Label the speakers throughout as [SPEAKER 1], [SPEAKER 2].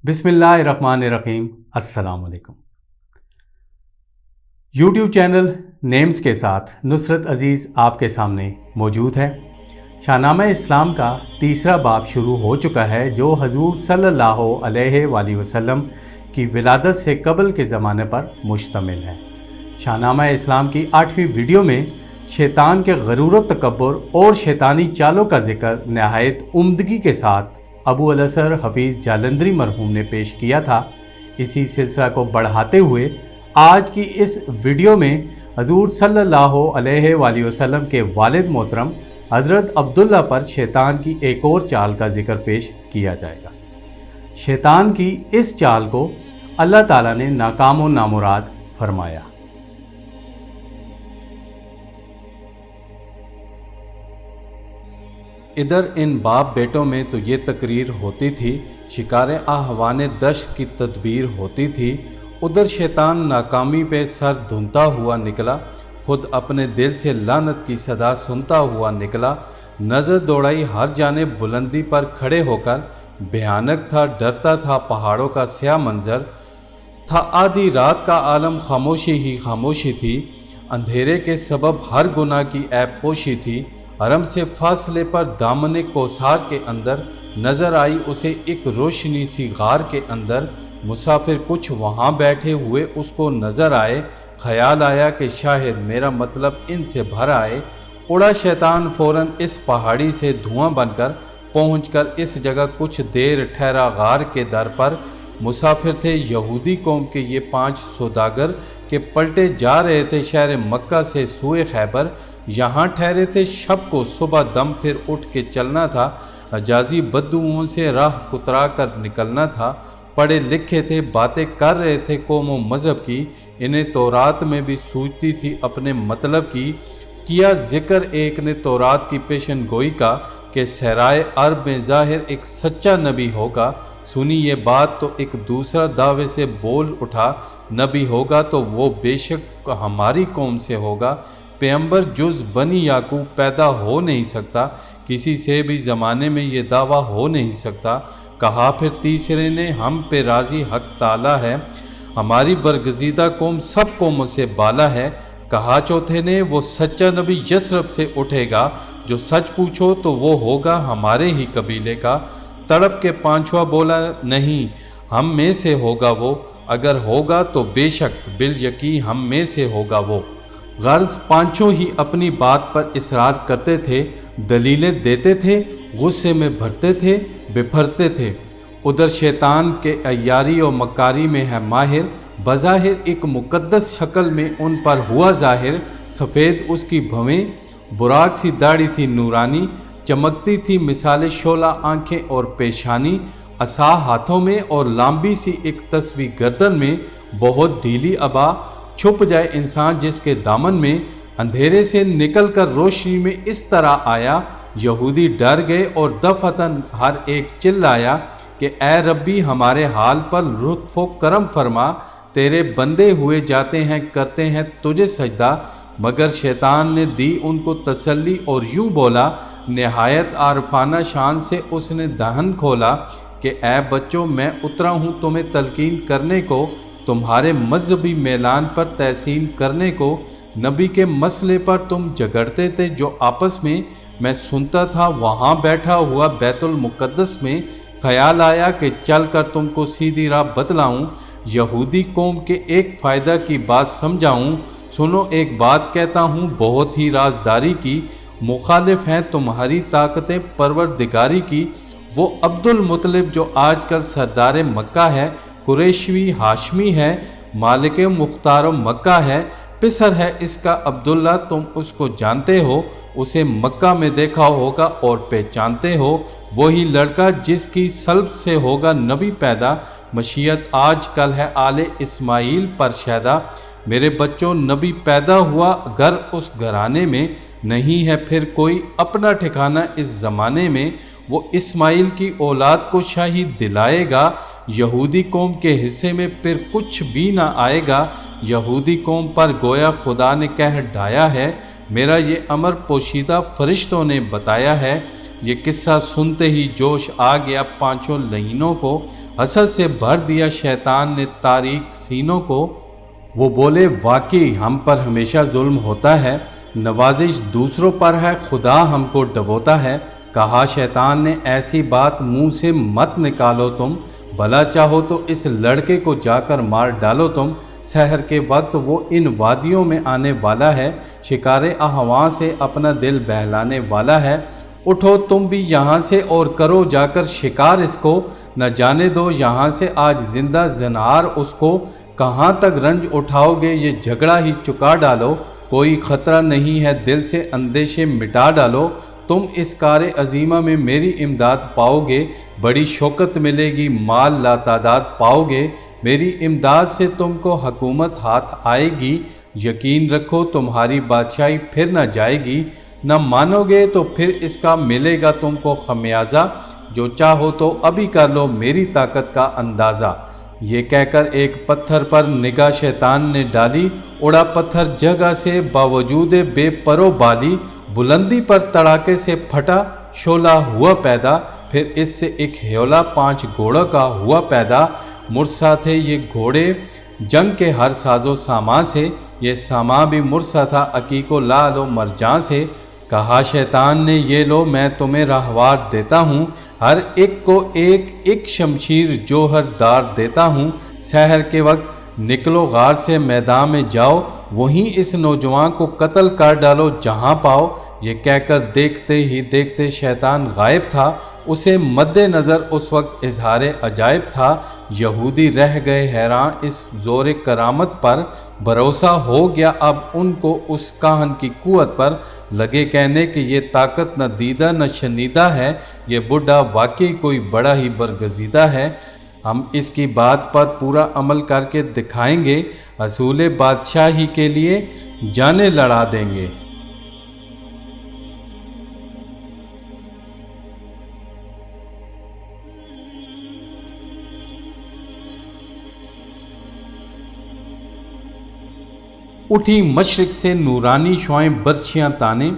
[SPEAKER 1] بسم اللہ الرحمن الرحیم۔ السلام علیکم۔ یوٹیوب چینل نیمز کے ساتھ نصرت عزیز آپ کے سامنے موجود ہے۔ شاہنامہ اسلام کا تیسرا باب شروع ہو چکا ہے، جو حضور صلی اللہ علیہ وآلہ وسلم کی ولادت سے قبل کے زمانے پر مشتمل ہے۔ شاہنامہ اسلام کی 8ویں ویڈیو میں شیطان کے غرور و تکبر اور شیطانی چالوں کا ذکر نہایت عمدگی کے ساتھ ابو الاسر حفیظ جالندری مرحوم نے پیش کیا تھا۔ اسی سلسلہ کو بڑھاتے ہوئے آج کی اس ویڈیو میں حضور صلی اللہ علیہ وآلہ وسلم کے والد محترم حضرت عبداللہ پر شیطان کی ایک اور چال کا ذکر پیش کیا جائے گا۔ شیطان کی اس چال کو اللہ تعالیٰ نے ناکام و نامراد فرمایا۔ ادھر ان باپ بیٹوں میں تو یہ تقریر ہوتی تھی، شکار آہوان دشت کی تدبیر ہوتی تھی، ادھر شیطان ناکامی پہ سر دھنتا ہوا نکلا، خود اپنے دل سے لعنت کی صدا سنتا ہوا نکلا، نظر دوڑائی ہر جانب بلندی پر کھڑے ہو کر، بھیانک تھا، ڈرتا تھا پہاڑوں کا سیاہ منظر تھا، آدھی رات کا عالم خاموشی ہی خاموشی تھی، اندھیرے کے سبب ہر گناہ کی عیب پوشی تھی۔ حرم سے فاصلے پر دامن کوثر کے اندر نظر آئی اسے ایک روشنی سی غار کے اندر، مسافر کچھ وہاں بیٹھے ہوئے اس کو نظر آئے، خیال آیا کہ شاید میرا مطلب ان سے بھر آئے، اڑا شیطان فوراً اس پہاڑی سے دھواں بن کر پہنچ کر اس جگہ کچھ دیر ٹھہرا۔ غار کے در پر مسافر تھے یہودی قوم کے یہ 5 سوداگر کہ پلٹے جا رہے تھے شہر مکہ سے سوئے خیبر، یہاں ٹھہرے تھے شب کو، صبح دم پھر اٹھ کے چلنا تھا، حجازی بدوؤں سے راہ کترا کر نکلنا تھا، پڑھے لکھے تھے، باتیں کر رہے تھے قوم و مذہب کی، انہیں تورات میں بھی سوچتی تھی اپنے مطلب کی، کیا ذکر ایک نے تورات کی پیشن گوئی کا کہ صحرائے عرب میں ظاہر ایک سچا نبی ہوگا۔ سنی یہ بات تو ایک دوسرا دعوے سے بول اٹھا، نبی ہوگا تو وہ بے شک ہماری قوم سے ہوگا، پیغمبر جز بنی یعقوب پیدا ہو نہیں سکتا، کسی سے بھی زمانے میں یہ دعویٰ ہو نہیں سکتا۔ کہا پھر تیسرے نے، ہم پہ راضی حق تعالیٰ ہے، ہماری برگزیدہ قوم سب قوموں سے بالا ہے۔ کہا چوتھے نے، وہ سچا نبی یثرب سے اٹھے گا، جو سچ پوچھو تو وہ ہوگا ہمارے ہی قبیلے کا۔ تڑپ کے پانچواں بولا، نہیں، ہم میں سے ہوگا وہ، اگر ہوگا تو بے شک بالیقین ہم میں سے ہوگا وہ۔ غرض پانچوں ہی اپنی بات پر اصرار کرتے تھے، دلیلیں دیتے تھے، غصے میں بھرتے تھے، بپھرتے تھے۔ ادھر شیطان کے عیاری و مکاری میں ہے ماہر، بظاہر ایک مقدس شکل میں ان پر ہوا ظاہر، سفید اس کی بھویں، براق سی داڑھی تھی نورانی، چمکتی تھی مثال شعلہ آنکھیں اور پیشانی، عصا ہاتھوں میں اور لامبی سی ایک تسبیح گردن میں، بہت ڈھیلی عبا، چھپ جائے انسان جس کے دامن میں، اندھیرے سے نکل کر روشنی میں اس طرح آیا، یہودی ڈر گئے اور دفعتاً ہر ایک چلایا کہ اے ربی ہمارے حال پر لطف و کرم فرما، تیرے بندے ہوئے جاتے ہیں کرتے ہیں تجھے سجدہ۔ مگر شیطان نے دی ان کو تسلی اور یوں بولا، نہایت عارفانہ شان سے اس نے دہن کھولا کہ اے بچوں، میں اترا ہوں تمہیں تلقین کرنے کو، تمہارے مذہبی میلان پر تحسین کرنے کو، نبی کے مسئلے پر تم جھگڑتے تھے جو آپس میں سنتا تھا وہاں بیٹھا ہوا بیت المقدس میں، خیال آیا کہ چل کر تم کو سیدھی راہ بتلاؤں، یہودی قوم کے ایک فائدہ کی بات سمجھاؤں۔ سنو ایک بات کہتا ہوں بہت ہی رازداری کی، مخالف ہیں تمہاری طاقتیں پروردگاری کی، وہ عبد المطلب جو آج کل سردار مکہ ہے، قریشوی ہاشمی ہے، مالک مختار مکہ ہے، پسر ہے اس کا عبداللہ، تم اس کو جانتے ہو، اسے مکہ میں دیکھا ہوگا اور پہچانتے ہو، وہی لڑکا جس کی سلب سے ہوگا نبی پیدا، مشیت آج کل ہے آل اسماعیل پر شیدا۔ میرے بچوں، نبی پیدا ہوا گھر اس گھرانے میں، نہیں ہے پھر کوئی اپنا ٹھکانہ اس زمانے میں، وہ اسماعیل کی اولاد کو شاہی دلائے گا، یہودی قوم کے حصے میں پھر کچھ بھی نہ آئے گا، یہودی قوم پر گویا خدا نے کہہ ڈھایا ہے، میرا یہ امر پوشیدہ فرشتوں نے بتایا ہے۔ یہ قصہ سنتے ہی جوش آ گیا پانچوں لہینوں کو، حسد سے بھر دیا شیطان نے تاریک سینوں کو۔ وہ بولے واقعی ہم پر ہمیشہ ظلم ہوتا ہے، نوازش دوسروں پر ہے، خدا ہم کو ڈبوتا ہے۔ کہا شیطان نے ایسی بات منہ سے مت نکالو تم، بھلا چاہو تو اس لڑکے کو جا کر مار ڈالو تم۔ سحر کے وقت وہ ان وادیوں میں آنے والا ہے، شکار احواں سے اپنا دل بہلانے والا ہے۔ اٹھو تم بھی یہاں سے اور کرو جا کر شکار اس کو، نہ جانے دو یہاں سے آج زندہ زنہار اس کو۔ کہاں تک رنج اٹھاؤ گے یہ جھگڑا ہی چکا ڈالو، کوئی خطرہ نہیں ہے دل سے اندیشے مٹا ڈالو۔ تم اس کار عظیمہ میں میری امداد پاؤ گے، بڑی شوکت ملے گی، مال لاتعداد پاؤ گے، میری امداد سے تم کو حکومت ہاتھ آئے گی۔ یقین رکھو تمہاری بادشاہی پھر نہ جائے گی، نہ مانو گے تو پھر اس کا ملے گا تم کو خمیازہ، جو چاہو تو ابھی کر لو میری طاقت کا اندازہ۔ یہ کہہ کر ایک پتھر پر نگاہ شیطان نے ڈالی، اڑا پتھر جگہ سے باوجود بے پرو بالی، بلندی پر تڑاکے سے پھٹا شعلہ ہوا پیدا، پھر اس سے ایک ہیولا 5 گھوڑوں کا ہوا پیدا۔ مرسا تھے یہ گھوڑے جنگ کے ہر ساز و سامان سے، یہ سامان بھی مرسا تھا عقیق و لعل و مرجان سے۔ کہا شیطان نے یہ لو میں تمہیں راہوار دیتا ہوں، ہر ایک کو ایک ایک شمشیر جوہر دار دیتا ہوں۔ سحر کے وقت نکلو غار سے میدان میں جاؤ، وہیں اس نوجوان کو قتل کر ڈالو جہاں پاؤ۔ یہ کہہ کر دیکھتے ہی دیکھتے شیطان غائب تھا، اسے مد نظر اس وقت اظہار عجائب تھا۔ یہودی رہ گئے حیران اس زور کرامت پر، بھروسہ ہو گیا اب ان کو اس کاہن کی قوت پر۔ لگے کہنے کہ یہ طاقت نہ دیدہ نہ شنیدہ ہے، یہ بڈھا واقعی کوئی بڑا ہی برگزیدہ ہے۔ ہم اس کی بات پر پورا عمل کر کے دکھائیں گے، حصول بادشاہی کے لیے جانیں لڑا دیں گے۔ اٹھی مشرق سے نورانی شعائیں برچھیاں تانے،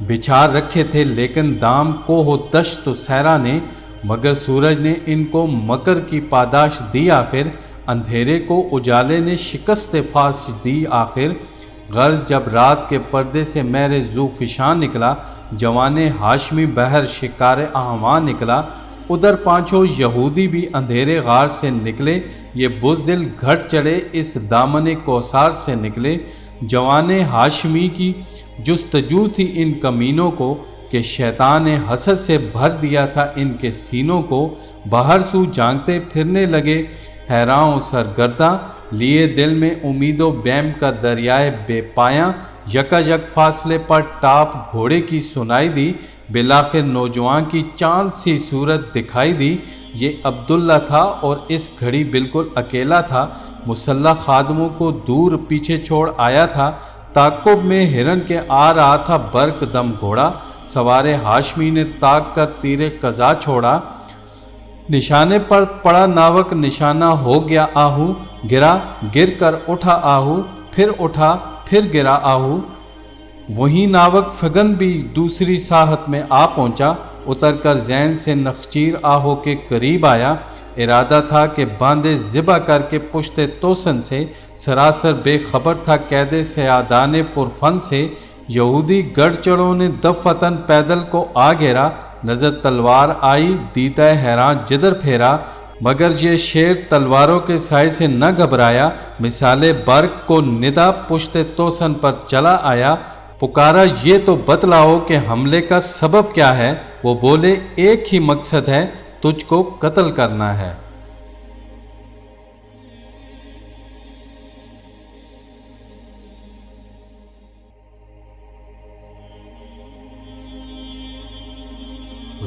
[SPEAKER 1] بچھا رکھے تھے لیکن دام کوہ و دشت و صحرا نے، مگر سورج نے ان کو مکر کی پاداش دی آخر، اندھیرے کو اجالے نے شکست فاش دی آخر۔ غرض جب رات کے پردے سے مہر ذو فشاں نکلا، جوان ہاشمی بہر شکار احواں نکلا، ادھر پانچوں یہودی بھی اندھیرے غار سے نکلے، یہ بزدل گھٹ چڑھے اس دامن کوثر سے نکلے۔ جوان ہاشمی کی جستجو تھی ان کمینوں کو، کہ شیطان نے حسد سے بھر دیا تھا ان کے سینوں کو۔ باہر سو جانگتے پھرنے لگے حیراں و سرگرداں، لیے دل میں امید و بیم کا دریائے بے پایاں۔ یکا یک فاصلے پر ٹاپ گھوڑے کی سنائی دی، بالآخر نوجوان کی چاند سی صورت دکھائی دی۔ یہ عبداللہ تھا اور اس گھڑی بالکل اکیلا تھا، مسلح خادموں کو دور پیچھے چھوڑ آیا تھا۔ تعقب میں ہرن کے آ رہا تھا برق دم گھوڑا، سوار ہاشمی نے تاک کر تیر قضا چھوڑا۔ نشانے پر پڑا ناوک نشانہ ہو گیا آہو، گرا گر کر اٹھا آہو، پھر اٹھا پھر گرا آہو۔ وہیں ناوک فگن بھی دوسری ساحت میں آ پہنچا، اتر کر زین سے نخچیر آہو کے قریب آیا۔ ارادہ تھا کہ باندھے ذبح کر کے پشت توسن سے، سراسر بے خبر تھا قید سیادان پرفن سے۔ یہودی گڑھ چڑوں نے دفتن پیدل کو آ گھیرا، نظر تلوار آئی دیدہ حیران جدھر پھیرا، مگر یہ شیر تلواروں کے سائے سے نہ گھبرایا، مثال برق کو ندا پشت توسن پر چلا آیا۔ پکارا یہ تو بتلاؤ کہ حملے کا سبب کیا ہے؟ وہ بولے ایک ہی مقصد ہے، تجھ کو قتل کرنا ہے۔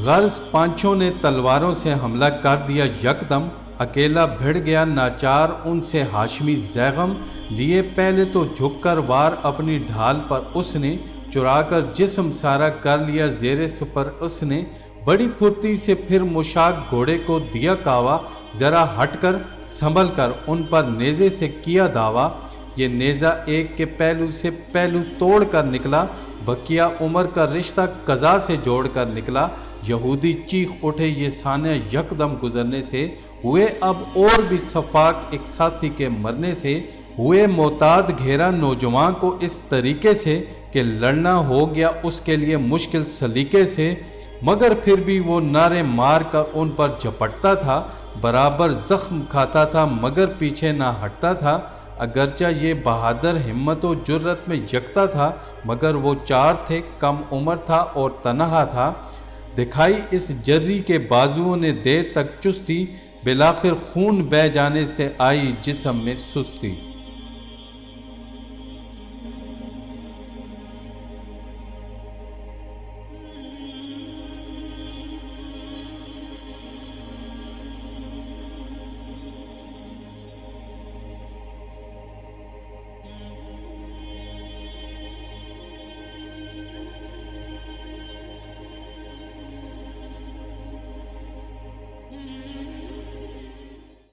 [SPEAKER 1] غرض پانچوں نے تلواروں سے حملہ کر دیا یکدم، اکیلا بھڑ گیا ناچار ان سے ہاشمی زیغم، لیے پہلے تو جھک کر وار اپنی ڈھال پر اس نے، چرا کر جسم سارا کر لیا زیر سپر اس نے، بڑی پھرتی سے پھر مشاک گھوڑے کو دیا کاوا، ذرا ہٹ کر سنبھل کر ان پر نیزے سے کیا دعویٰ۔ یہ نیزہ ایک کے پہلو سے پہلو توڑ کر نکلا، بقیہ عمر کا رشتہ قضا سے جوڑ کر نکلا۔ یہودی چیخ اٹھے یہ سانیہ یکدم گزرنے سے، ہوئے اب اور بھی صفاق ایک ساتھی کے مرنے سے ہوئے معتاد گھیرا نوجوان کو اس طریقے سے کہ لڑنا ہو گیا اس کے لیے مشکل سلیقے سے، مگر پھر بھی وہ نعرے مار کر ان پر جھپٹتا تھا، برابر زخم کھاتا تھا مگر پیچھے نہ ہٹتا تھا۔ اگرچہ یہ بہادر ہمت و جرت میں یکتا تھا مگر وہ چار تھے، کم عمر تھا اور تنہا تھا۔ دکھائی اس جری کے بازوؤں نے دیر تک چستی، بالآخر خون بہہ جانے سے آئی جسم میں سستی۔